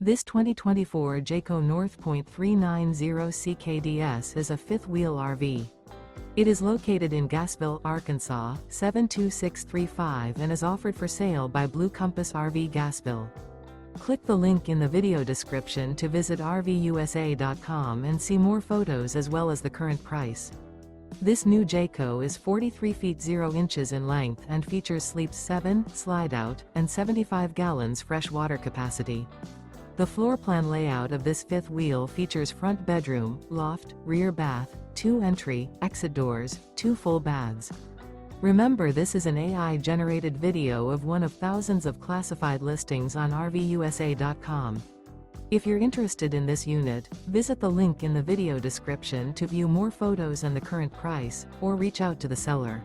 This 2024 Jayco North Point 390 CKDS is a fifth-wheel RV. It is located in Gassville, Arkansas, 72635 and is offered for sale by Blue Compass RV Gassville. Click the link in the video description to visit RVUSA.com and see more photos as well as the current price. This new Jayco is 43 feet 0 inches in length and features sleeps 7, Slideout, and 75 gallons fresh water capacity. The floor plan layout of this fifth wheel features front bedroom, loft, rear bath, 2 entry, exit doors, 2 full baths. Remember, this is an AI-generated video of one of thousands of classified listings on RVUSA.com. If you're interested in this unit, visit the link in the video description to view more photos and the current price, or reach out to the seller.